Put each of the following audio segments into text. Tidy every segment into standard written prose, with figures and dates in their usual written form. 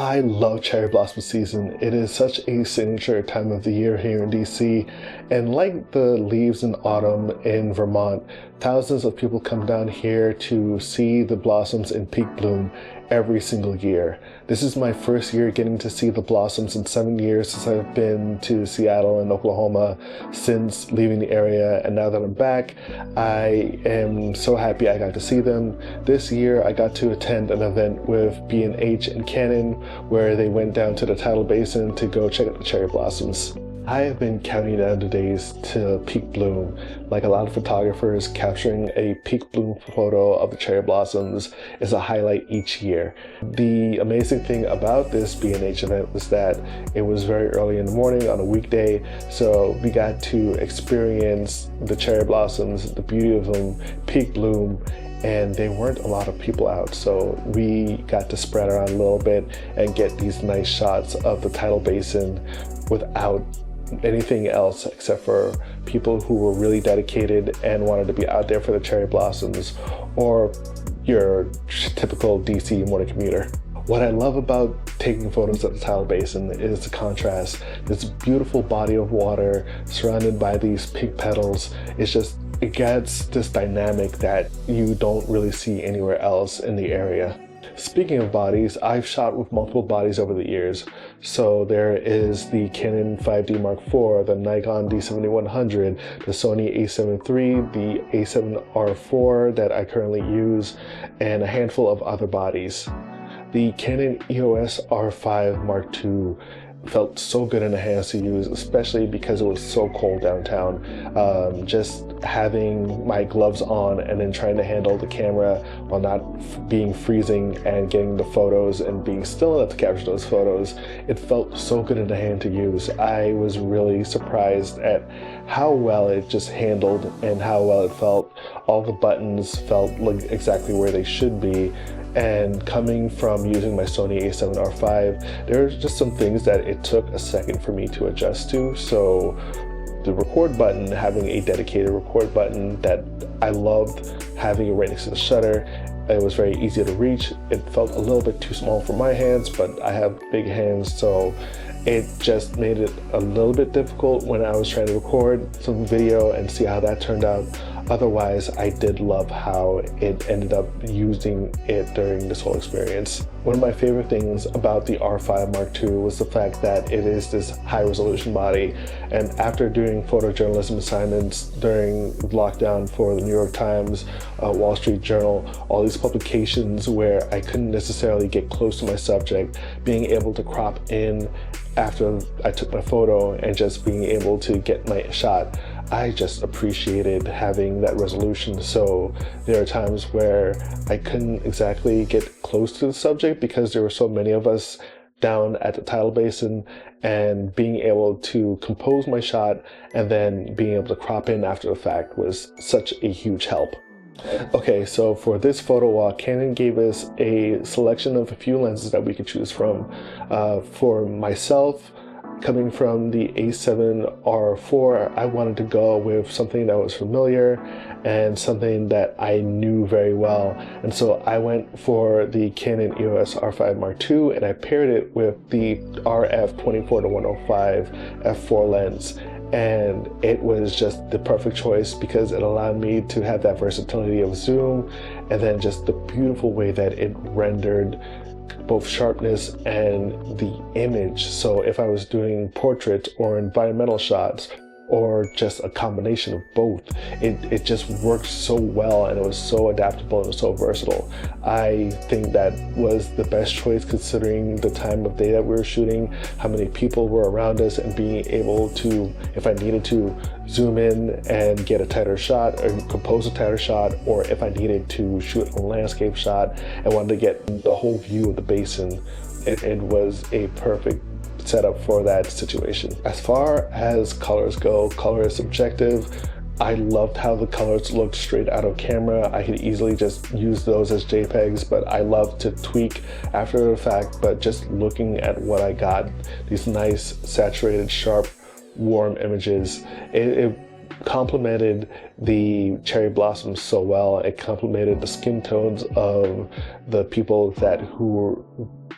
I love cherry blossom season. It is such a signature time of the year here in DC, and like the leaves in autumn in Vermont, thousands of people come down here to see the blossoms in peak bloom every single year. This is my first year getting to see the blossoms in 7 years since I've been to Seattle and Oklahoma since leaving the area, and now that I'm back, I am so happy I got to see them. This year I got to attend an event with B&H and Canon where they went down to the tidal basin to go check out the cherry blossoms. I have been counting down the days to peak bloom. Like a lot of photographers, capturing a peak bloom photo of the cherry blossoms is a highlight each year. The amazing thing about this B&H event was that it was very early in the morning on a weekday, so we got to experience the cherry blossoms, the beauty of them, peak bloom, and there weren't a lot of people out, so we got to spread around a little bit and get these nice shots of the tidal basin without anything else except for people who were really dedicated and wanted to be out there for the cherry blossoms, or your typical DC morning commuter. What I love about taking photos at the tidal basin is the contrast. This beautiful body of water surrounded by these pink petals. It gets this dynamic that you don't really see anywhere else in the area. Speaking of bodies, I've shot with multiple bodies over the years. So there is the Canon 5D Mark IV, the Nikon D7100, the Sony a7 III, the a7R4 that I currently use, and a handful of other bodies. The Canon EOS R5 Mark II felt so good in the hands to use, especially because it was so cold downtown. Just having my gloves on and then trying to handle the camera while not being freezing and getting the photos and being still enough to capture those photos, it felt so good in the hand to use. I was really surprised at how well it just handled and how well it felt. All the buttons felt like exactly where they should be. And coming from using my Sony a7R5, there's just some things that it took a second for me to adjust to. So the record button, having a dedicated record button that I loved having it right next to the shutter. It was very easy to reach. It felt a little bit too small for my hands, but I have big hands, so it just made it a little bit difficult when I was trying to record some video and see how that turned out. Otherwise, I did love how it ended up using it during this whole experience. One of my favorite things about the R5 Mark II was the fact that it is this high resolution body. And after doing photojournalism assignments during lockdown for the New York Times, Wall Street Journal, all these publications where I couldn't necessarily get close to my subject, being able to crop in after I took my photo and just being able to get my shot, I just appreciated having that resolution. So there are times where I couldn't exactly get close to the subject because there were so many of us down at the tidal basin, and being able to compose my shot and then being able to crop in after the fact was such a huge help. Okay, so for this photo walk, Canon gave us a selection of a few lenses that we could choose from. For myself, coming from the a7R4, I wanted to go with something that was familiar and something that I knew very well. And so I went for the Canon EOS R5 Mark II, and I paired it with the RF 24-105 f4 lens. And it was just the perfect choice because it allowed me to have that versatility of zoom, and then just the beautiful way that it rendered both sharpness and the image. So if I was doing portraits or environmental shots, or just a combination of both, it just worked so well, and it was so adaptable and so versatile. I think that was the best choice considering the time of day that we were shooting, how many people were around us, and being able to, if I needed to, zoom in and get a tighter shot or compose a tighter shot, or if I needed to shoot a landscape shot and wanted to get the whole view of the basin, it was a perfect setup for that situation. As far as colors go, color is subjective. I loved how the colors looked straight out of camera. I could easily just use those as JPEGs, but I love to tweak after the fact. But just looking at what I got, these nice, saturated, sharp, warm images, it complemented the cherry blossoms so well. It complemented the skin tones of the people who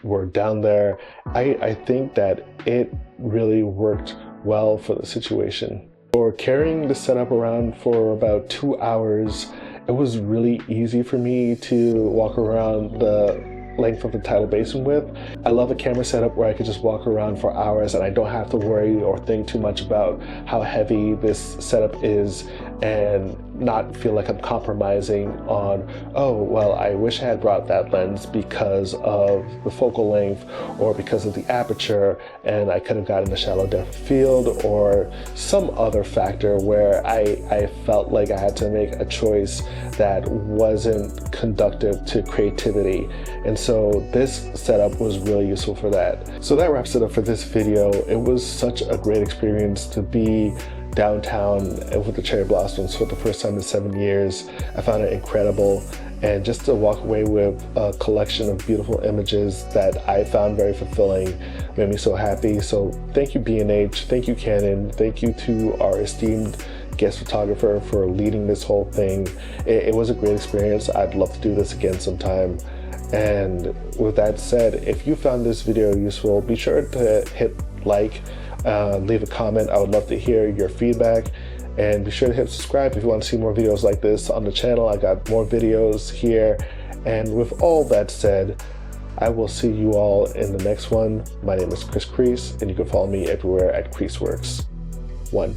were down there. I think that it really worked well for the situation. For carrying the setup around for about 2 hours, it was really easy for me to walk around the length of the tidal basin with. I love a camera setup where I could just walk around for hours and I don't have to worry or think too much about how heavy this setup is, and not feel like I'm compromising on, oh, well, I wish I had brought that lens because of the focal length or because of the aperture, and I could have gotten a shallow depth of field or some other factor where I felt like I had to make a choice that wasn't conducive to creativity. And so this setup was really useful for that. So that wraps it up for this video. It was such a great experience to be downtown with the cherry blossoms for the first time in 7 years. I found it incredible, and just to walk away with a collection of beautiful images that I found very fulfilling made me so happy. So thank you B&H, thank you Canon, thank you to our esteemed guest photographer for leading this whole thing. It was a great experience. I'd love to do this again sometime. And with that said, if you found this video useful, be sure to hit like, leave a comment. I would love to hear your feedback, and be sure to hit subscribe if you want to see more videos like this on the channel. I got more videos here. And with all that said, I will see you all in the next one. My name is Chris Crease, and you can follow me everywhere at CreaseWorks. 1.